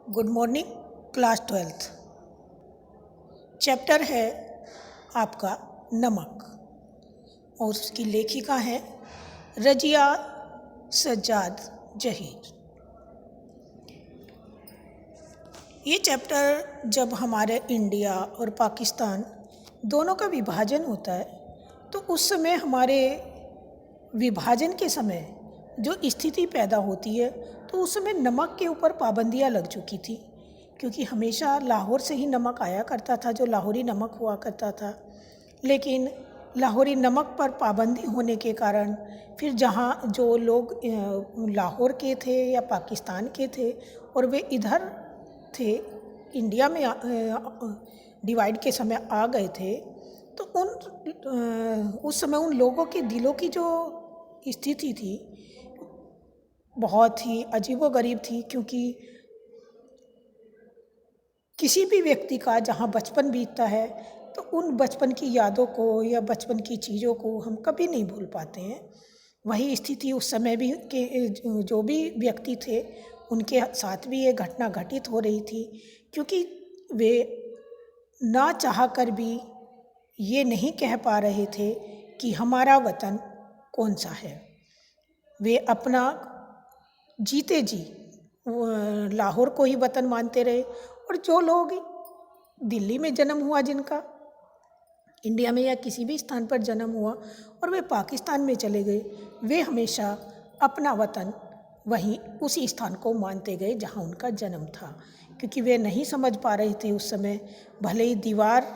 Good morning class 12th। Chapter है आपका नमक और उसकी लेखिका है रजिया सज्जाद जहीर। ये चैप्टर जब हमारे इंडिया और पाकिस्तान दोनों का विभाजन होता है तो उस समय हमारे विभाजन के समय जो स्थिति पैदा होती है तो उस समय नमक के ऊपर पाबंदियां लग चुकी थी, क्योंकि हमेशा लाहौर से ही नमक आया करता था, जो लाहौरी नमक हुआ करता था। लेकिन लाहौरी नमक पर पाबंदी होने के कारण फिर जहाँ जो लोग लाहौर के थे या पाकिस्तान के थे और वे इधर थे इंडिया में डिवाइड के समय आ गए थे, तो उस समय उन लोगों के दिलों की जो स्थिति थी बहुत ही अजीबोगरीब थी। क्योंकि किसी भी व्यक्ति का जहाँ बचपन बीतता है तो उन बचपन की यादों को या बचपन की चीज़ों को हम कभी नहीं भूल पाते हैं। वही स्थिति उस समय भी के जो भी व्यक्ति थे उनके साथ भी ये घटना घटित हो रही थी, क्योंकि वे ना चाह कर भी ये नहीं कह पा रहे थे कि हमारा वतन कौन सा है। वे अपना जीते जी लाहौर को ही वतन मानते रहे, और जो लोग दिल्ली में जन्म हुआ, जिनका इंडिया में या किसी भी स्थान पर जन्म हुआ और वे पाकिस्तान में चले गए, वे हमेशा अपना वतन वहीं उसी स्थान को मानते गए जहां उनका जन्म था, क्योंकि वे नहीं समझ पा रहे थे उस समय। भले ही दीवार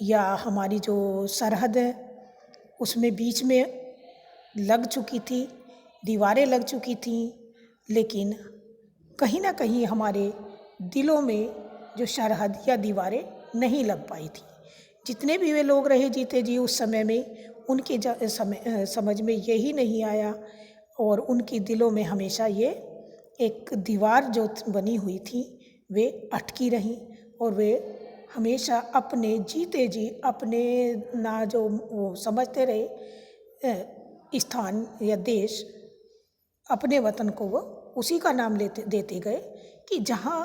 या हमारी जो सरहद है उसमें बीच में लग चुकी थी, दीवारें लग चुकी थीं, लेकिन कहीं ना कहीं हमारे दिलों में जो सरहद या दीवारें नहीं लग पाई थी। जितने भी वे लोग रहे जीते जी उस समय में, उनके समझ में यही नहीं आया और उनके दिलों में हमेशा ये एक दीवार जो बनी हुई थी वे अटकी रहीं, और वे हमेशा अपने जीते जी अपने ना जो वो समझते रहे स्थान या देश, अपने वतन को वो उसी का नाम देते गए कि जहाँ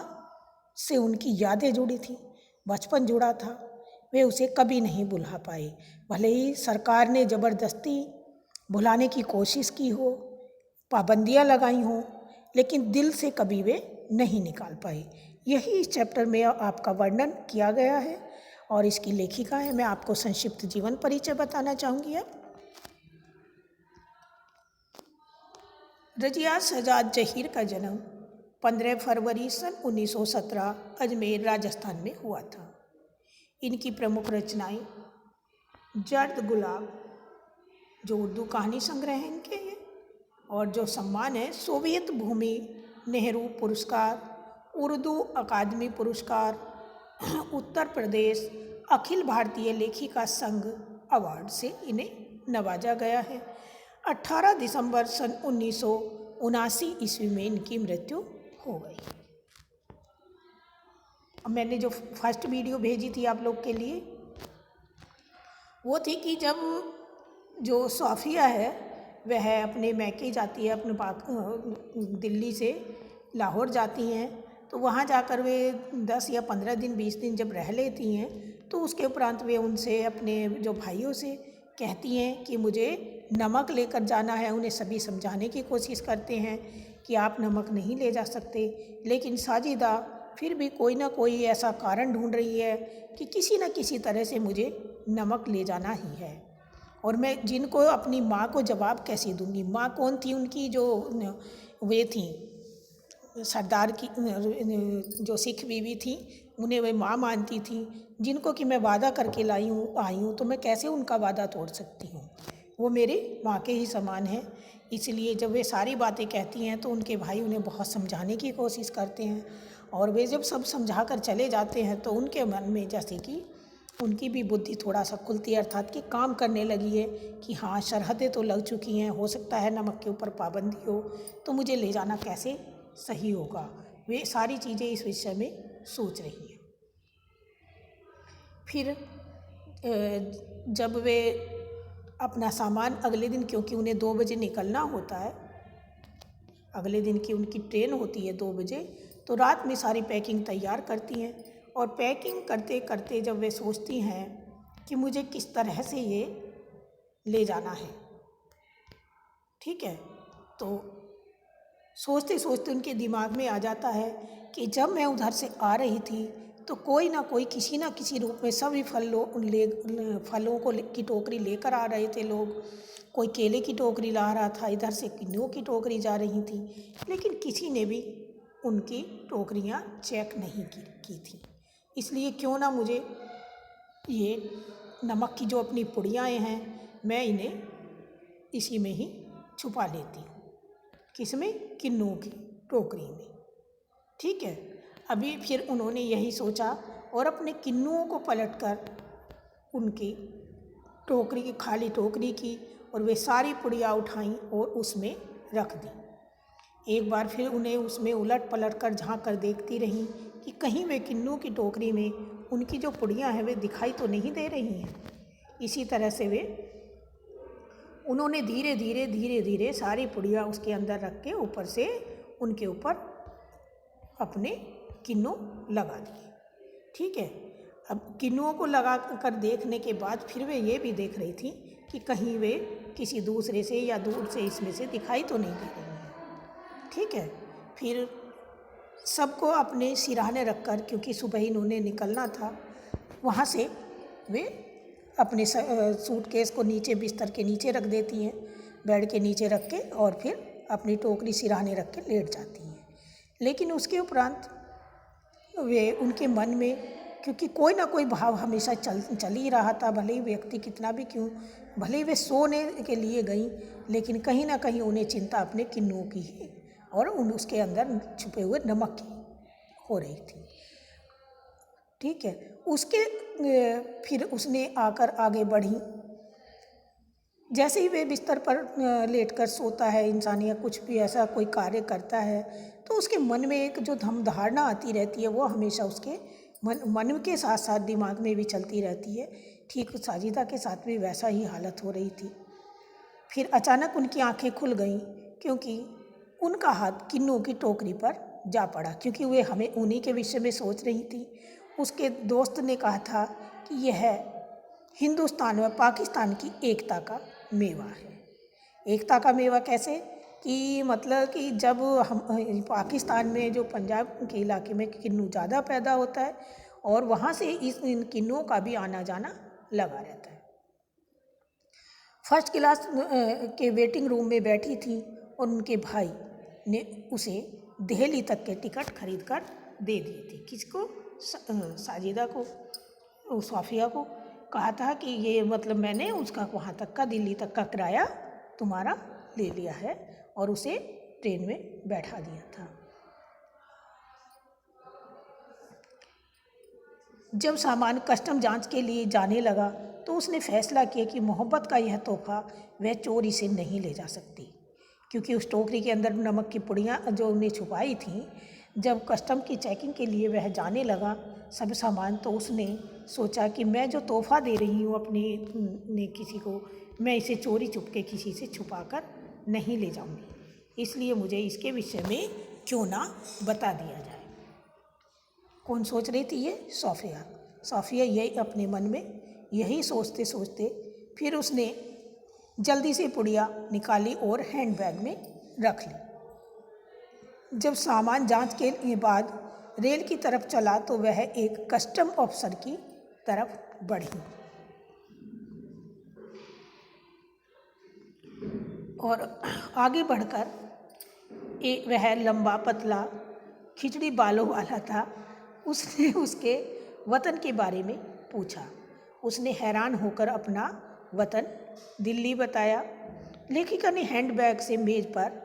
से उनकी यादें जुड़ी थी, बचपन जुड़ा था, वे उसे कभी नहीं भुला पाए। भले ही सरकार ने ज़बरदस्ती भुलाने की कोशिश की हो, पाबंदियां लगाई हों, लेकिन दिल से कभी वे नहीं निकाल पाए। यही इस चैप्टर में आपका वर्णन किया गया है और इसकी लेखिका है। मैं आपको संक्षिप्त जीवन परिचय बताना चाहूँगी। अब रजिया सज्जाद जहीर का जन्म 15 फरवरी सन 1917 अजमेर राजस्थान में हुआ था। इनकी प्रमुख रचनाएं जर्द गुलाब, जो उर्दू कहानी संग्रह है इनके हैं, और जो सम्मान है सोवियत भूमि नेहरू पुरस्कार, उर्दू अकादमी पुरस्कार, उत्तर प्रदेश अखिल भारतीय लेखिका संघ अवार्ड से इन्हें नवाजा गया है। 18 दिसंबर सन 1979 ईस्वी में इनकी मृत्यु हो गई। अब मैंने जो फर्स्ट वीडियो भेजी थी आप लोग के लिए वो थी कि जब जो सोफिया है वह अपने मैके जाती है, अपने दिल्ली से लाहौर जाती हैं, तो वहाँ जाकर वे 10 या 15 दिन 20 दिन जब रह लेती हैं तो उसके उपरांत वे उनसे, अपने जो भाइयों से कहती हैं कि मुझे नमक लेकर जाना है। उन्हें सभी समझाने की कोशिश करते हैं कि आप नमक नहीं ले जा सकते, लेकिन साजिदा फिर भी कोई ना कोई ऐसा कारण ढूंढ रही है कि किसी न किसी तरह से मुझे नमक ले जाना ही है। और मैं जिनको अपनी माँ को जवाब कैसे दूंगी। माँ कौन थी उनकी? जो वे थी सरदार की जो सिख बीवी थी, उन्हें वे माँ मानती थी, जिनको कि मैं वादा करके आई हूँ, तो मैं कैसे उनका वादा तोड़ सकती हूँ। वो मेरी माँ के ही समान है। इसलिए जब वे सारी बातें कहती हैं तो उनके भाई उन्हें बहुत समझाने की कोशिश करते हैं, और वे जब सब समझा कर चले जाते हैं तो उनके मन में जैसे कि उनकी भी बुद्धि थोड़ा सा खुलती है, अर्थात कि काम करने लगी है कि हाँ सरहदें तो लग चुकी हैं, हो सकता है नमक के ऊपर पाबंदी हो, तो मुझे ले जाना कैसे सही होगा। वे सारी चीज़ें इस विषय में सोच रही हैं। फिर जब वे अपना सामान अगले दिन, क्योंकि उन्हें 2 बजे निकलना होता है, अगले दिन की उनकी ट्रेन होती है 2 बजे, तो रात में सारी पैकिंग तैयार करती हैं और पैकिंग करते करते जब वे सोचती हैं कि मुझे किस तरह से ये ले जाना है, ठीक है, तो सोचते सोचते उनके दिमाग में आ जाता है कि जब मैं उधर से आ रही थी तो कोई ना कोई किसी ना किसी रूप में सभी फलों की टोकरी लेकर आ रहे थे लोग। कोई केले की टोकरी ला रहा था, इधर से किन्नुओं की टोकरी जा रही थी, लेकिन किसी ने भी उनकी टोकरियां चेक नहीं की थी। इसलिए क्यों ना मुझे ये नमक की जो अपनी पुड़ियाँ हैं, मैं इन्हें इसी में ही छुपा लेती हूँ। किसमें? किन्नुओं की टोकरी में, ठीक है। अभी फिर उन्होंने यही सोचा और अपने किन्नुओं को पलटकर उनकी टोकरी की, खाली टोकरी की, और वे सारी पुड़िया उठाईं और उसमें रख दी। एक बार फिर उन्हें उसमें उलट पलट कर झाँक कर देखती रहीं कि कहीं वे किन्नुओं की टोकरी में उनकी जो पुड़ियाँ हैं वे दिखाई तो नहीं दे रही हैं। इसी तरह से उन्होंने धीरे धीरे सारी पुड़िया उसके अंदर रख के ऊपर से उनके ऊपर अपने किन्नू लगा दिए, ठीक है। अब किन्नुओं को लगा कर देखने के बाद फिर वे ये भी देख रही थी कि कहीं वे किसी दूसरे से या दूर से इसमें से दिखाई तो नहीं दे रही हैं, ठीक है। फिर सबको अपने सिरहाने रखकर, क्योंकि सुबह इन्होंने निकलना था, वहाँ से वे अपने सूटकेस को नीचे बिस्तर के नीचे रख देती हैं, बेड के नीचे रख के, और फिर अपनी टोकरी सिरहाने रख के लेट जाती हैं। लेकिन उसके उपरांत वे उनके मन में, क्योंकि कोई ना कोई भाव हमेशा चल ही रहा था, भले ही व्यक्ति कितना भी क्यों, भले ही वे सोने के लिए गई, लेकिन कहीं ना कहीं उन्हें चिंता अपने किन्नुओं की ही और उसके अंदर छुपे हुए नमक की हो रही थी, ठीक है। उसके फिर उसने आकर आगे बढ़ी। जैसे ही वे बिस्तर पर लेटकर सोता है इंसान या कुछ भी ऐसा कोई कार्य करता है, तो उसके मन में एक जो धारणा आती रहती है वो हमेशा उसके मन के साथ साथ दिमाग में भी चलती रहती है। ठीक साजिदा के साथ भी वैसा ही हालत हो रही थी। फिर अचानक उनकी आंखें खुल गईं, क्योंकि उनका हाथ किन्नुओं की टोकरी पर जा पड़ा, क्योंकि वे हमें उन्हीं के विषय में सोच रही थी। उसके दोस्त ने कहा था कि यह हिंदुस्तान व पाकिस्तान की एकता का मेवा है। एकता का मेवा कैसे? कि मतलब कि जब हम पाकिस्तान में जो पंजाब के इलाके में किन्नू ज़्यादा पैदा होता है और वहाँ से इन किन्नुओं का भी आना जाना लगा रहता है। फर्स्ट क्लास के वेटिंग रूम में बैठी थी और उनके भाई ने उसे दिल्ली तक के टिकट खरीद कर दे दिए थे। किसको? साजिदा को, सोफिया को। कहा था कि ये मतलब मैंने उसका वहाँ तक का, दिल्ली तक का किराया तुम्हारा ले लिया है, और उसे ट्रेन में बैठा दिया था। जब सामान कस्टम जांच के लिए जाने लगा तो उसने फैसला किया कि मोहब्बत का यह तोहफा वह चोरी से नहीं ले जा सकती, क्योंकि उस टोकरी के अंदर नमक की पुड़ियाँ जो उन्हें छुपाई थी, जब कस्टम की चेकिंग के लिए वह जाने लगा सब सामान, तो उसने सोचा कि मैं जो तोहफा दे रही हूँ अपने किसी को, मैं इसे चोरी चुपके किसी से छुपा कर नहीं ले जाऊँगी, इसलिए मुझे इसके विषय में क्यों ना बता दिया जाए। कौन सोच रही थी ये? सोफिया यही अपने मन में यही सोचते सोचते फिर उसने जल्दी से पुड़िया निकाली और हैंडबैग में रख ली। जब सामान जांच के बाद रेल की तरफ चला तो वह एक कस्टम ऑफिसर की तरफ बढ़ी और आगे बढ़कर वह लंबा पतला खिचड़ी बालों वाला था। उसने उसके वतन के बारे में पूछा। उसने हैरान होकर अपना वतन दिल्ली बताया। लेखिका ने हैंडबैग से मेज पर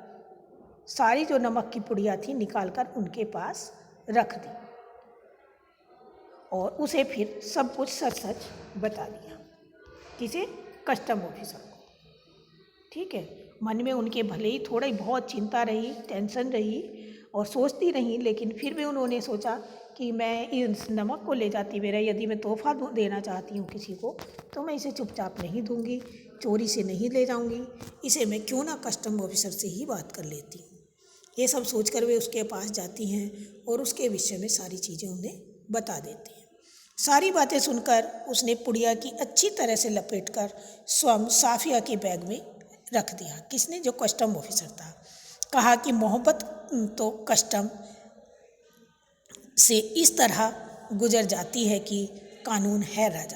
सारी जो नमक की पुड़िया थी निकालकर उनके पास रख दी और उसे फिर सब कुछ सच सच बता दिया। किसे? कस्टम ऑफिसर को। ठीक है। मन में उनके भले ही थोड़ी बहुत चिंता रही, टेंशन रही और सोचती रही, लेकिन फिर भी उन्होंने सोचा कि मैं इस नमक को ले जाती मेरा, यदि मैं तोहफा देना चाहती हूँ किसी को तो मैं इसे चुपचाप नहीं दूंगी, चोरी से नहीं ले जाऊंगी, इसे मैं क्यों ना कस्टम ऑफिसर से ही बात कर लेती हूँ। ये सब सोचकर वे उसके पास जाती हैं और उसके विषय में सारी चीज़ें उन्हें बता देती हैं। सारी बातें सुनकर उसने पुड़िया की अच्छी तरह से लपेटकर स्वयं साफिया के बैग में रख दिया। किसने? जो कस्टम ऑफिसर था। कहा कि मोहब्बत तो कस्टम से इस तरह गुजर जाती है कि कानून हैरान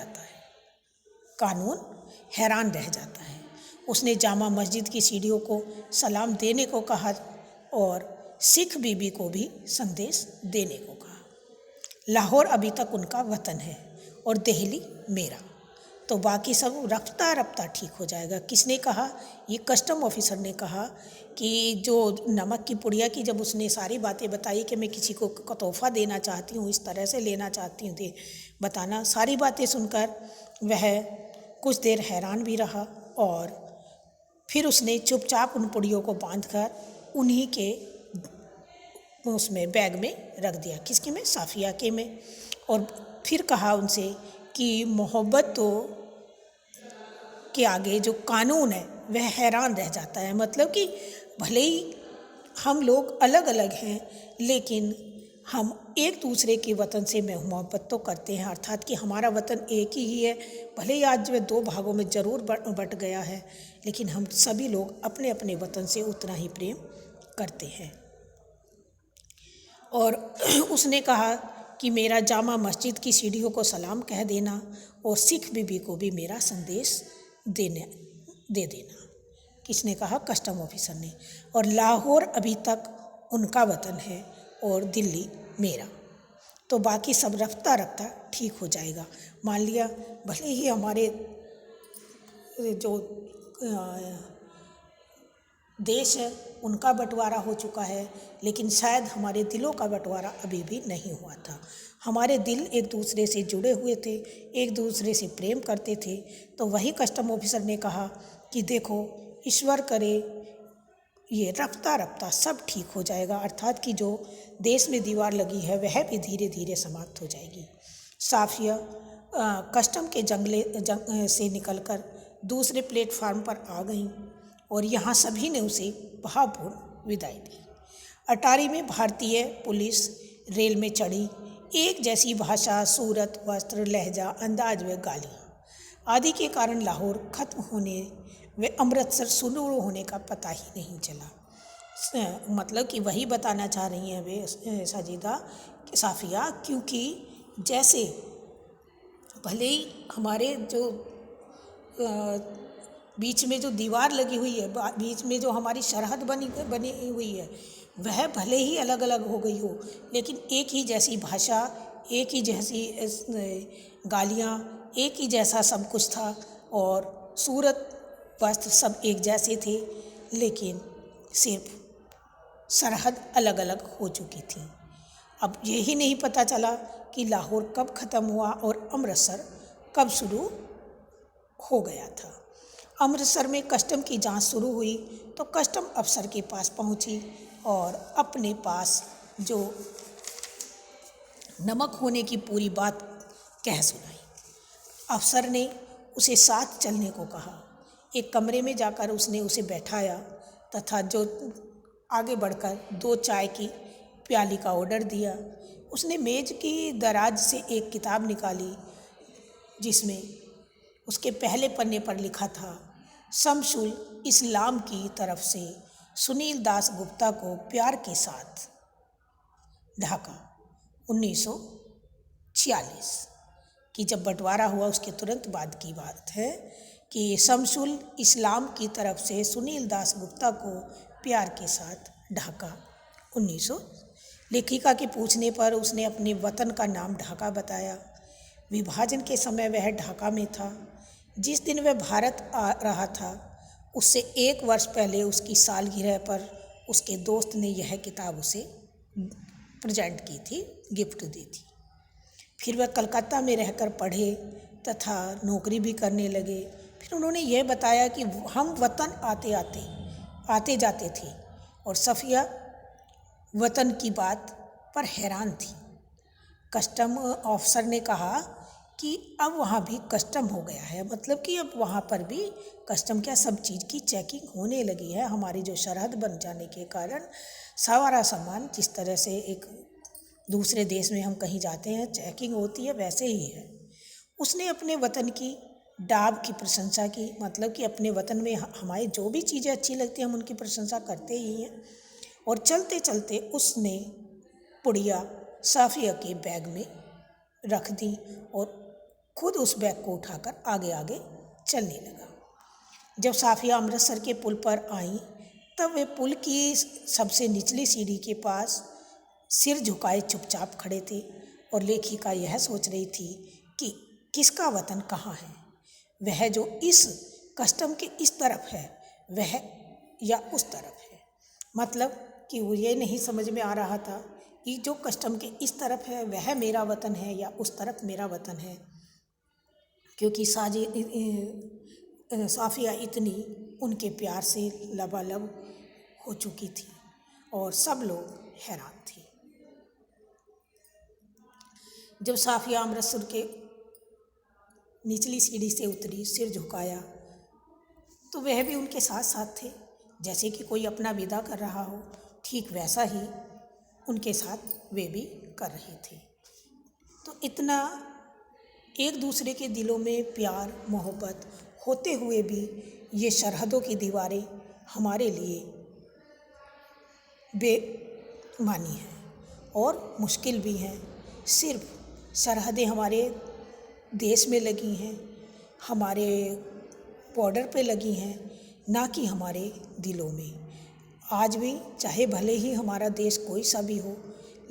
रह जाता है। उसने जामा मस्जिद की सीढ़ियों को सलाम देने को कहा और सिख बीबी को भी संदेश देने को कहा। लाहौर अभी तक उनका वतन है और दिल्ली मेरा, तो बाकी सब रफ्ता रफ्ता ठीक हो जाएगा। किसने कहा? ये कस्टम ऑफिसर ने कहा कि जो नमक की पुड़िया की जब उसने सारी बातें बताई कि मैं किसी को तोहफा देना चाहती हूँ, इस तरह से लेना चाहती हूँ, बताना। सारी बातें सुनकर वह कुछ देर हैरान भी रहा और फिर उसने चुपचाप उन पुड़ियों को बांधकर उन्हीं के उसमें बैग में रख दिया। किसके में? साफिया के में। और फिर कहा उनसे कि मोहब्बत तो के आगे जो कानून है वह हैरान रह जाता है। मतलब कि भले ही हम लोग अलग अलग हैं, लेकिन हम एक दूसरे के वतन से मोहब्बत तो करते हैं, अर्थात कि हमारा वतन एक ही है। भले ही आज वह दो भागों में ज़रूर बट गया है, लेकिन हम सभी लोग अपने अपने वतन से उतना ही प्रेम करते हैं। और उसने कहा कि मेरा जामा मस्जिद की सीढ़ियों को सलाम कह देना और सिख बीबी को भी मेरा संदेश दे देना। किसने कहा? कस्टम ऑफिसर ने। और लाहौर अभी तक उनका वतन है और दिल्ली मेरा, तो बाकी सब रफ्ता रफ्ता ठीक हो जाएगा। मान लिया भले ही हमारे जो देश है उनका बंटवारा हो चुका है, लेकिन शायद हमारे दिलों का बंटवारा अभी भी नहीं हुआ था। हमारे दिल एक दूसरे से जुड़े हुए थे, एक दूसरे से प्रेम करते थे। तो वही कस्टम ऑफिसर ने कहा कि देखो, ईश्वर करे ये रफ्ता रफ्ता सब ठीक हो जाएगा, अर्थात कि जो देश में दीवार लगी है वह भी धीरे धीरे समाप्त हो जाएगी। साफिया कस्टम के जंगले से निकलकर दूसरे प्लेटफार्म पर आ गईं और यहाँ सभी ने उसे भावपूर्ण विदाई दी। अटारी में भारतीय पुलिस रेल में चढ़ी। एक जैसी भाषा, सूरत, वस्त्र, लहजा, अंदाज व गालियाँ आदि के कारण लाहौर खत्म होने व अमृतसर शुरू होने का पता ही नहीं चला। मतलब कि वही बताना चाह रही हैं वे साजिदा साफिया, क्योंकि जैसे भले ही हमारे जो बीच में जो दीवार लगी हुई है, बीच में जो हमारी सरहद बनी हुई है, वह भले ही अलग अलग हो गई हो, लेकिन एक ही जैसी भाषा, एक ही जैसी गालियाँ, एक ही जैसा सब कुछ था और सूरत, वस्त्र सब एक जैसे थे, लेकिन सिर्फ सरहद अलग अलग हो चुकी थी। अब यही नहीं पता चला कि लाहौर कब ख़त्म हुआ और अमृतसर कब शुरू हो गया था। अमृतसर में कस्टम की जांच शुरू हुई तो कस्टम अफसर के पास पहुंची और अपने पास जो नमक होने की पूरी बात कह सुनाई। अफसर ने उसे साथ चलने को कहा। एक कमरे में जाकर उसने उसे बैठाया तथा जो आगे बढ़कर 2 चाय की प्याली का ऑर्डर दिया। उसने मेज की दराज से एक किताब निकाली जिसमें उसके पहले पन्ने पर लिखा था, शमसुल इस्लाम की तरफ से सुनील दास गुप्ता को प्यार के साथ, ढाका 1946 की जब बंटवारा हुआ उसके तुरंत बाद की बात है कि शमसुल इस्लाम की तरफ से सुनील दास गुप्ता को प्यार के साथ, ढाका 1900। लेखिका के पूछने पर उसने अपने वतन का नाम ढाका बताया। विभाजन के समय वह ढाका में था। जिस दिन वह भारत आ रहा था उससे 1 वर्ष पहले उसकी सालगिरह पर उसके दोस्त ने यह किताब उसे प्रेजेंट की थी, गिफ्ट दी थी। फिर वह कलकत्ता में रहकर पढ़े तथा नौकरी भी करने लगे। फिर उन्होंने यह बताया कि हम वतन आते जाते थे और सफ़िया वतन की बात पर हैरान थी। कस्टम ऑफिसर ने कहा कि अब वहाँ भी कस्टम हो गया है, मतलब कि अब वहाँ पर भी कस्टम क्या सब चीज़ की चेकिंग होने लगी है। हमारी जो सरहद बन जाने के कारण सारा सामान जिस तरह से एक दूसरे देश में हम कहीं जाते हैं चेकिंग होती है, वैसे ही है। उसने अपने वतन की डाब की प्रशंसा की, मतलब कि अपने वतन में हमारी जो भी चीज़ें अच्छी लगती हैं हम उनकी प्रशंसा करते ही हैं। और चलते चलते उसने पुड़िया साफिया के बैग में रख दी और खुद उस बैग को उठाकर आगे आगे चलने लगा। जब साफिया अमृतसर के पुल पर आई तब वे पुल की सबसे निचली सीढ़ी के पास सिर झुकाए चुपचाप खड़े थे और लेखिका यह सोच रही थी कि किसका वतन कहाँ है, वह जो इस कस्टम के इस तरफ है वह या उस तरफ है। मतलब कि वो ये नहीं समझ में आ रहा था कि जो कस्टम के इस तरफ है वह मेरा वतन है या उस तरफ मेरा वतन है, क्योंकि साफिया इतनी उनके प्यार से लबालब हो चुकी थी और सब लोग हैरान थे। जब साफिया अमृतसर के निचली सीढ़ी से उतरी, सिर झुकाया, तो वह भी उनके साथ साथ थे, जैसे कि कोई अपना विदा कर रहा हो, ठीक वैसा ही उनके साथ वे भी कर रहे थे। तो इतना एक दूसरे के दिलों में प्यार मोहब्बत होते हुए भी ये सरहदों की दीवारें हमारे लिए बेमानी हैं और मुश्किल भी हैं। सिर्फ सरहदें हमारे देश में लगी हैं, हमारे बॉर्डर पे लगी हैं, ना कि हमारे दिलों में। आज भी चाहे भले ही हमारा देश कोई सा भी हो,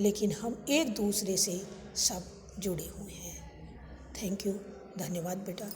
लेकिन हम एक दूसरे से सब जुड़े हुए हैं। थैंक यू, धन्यवाद बेटा।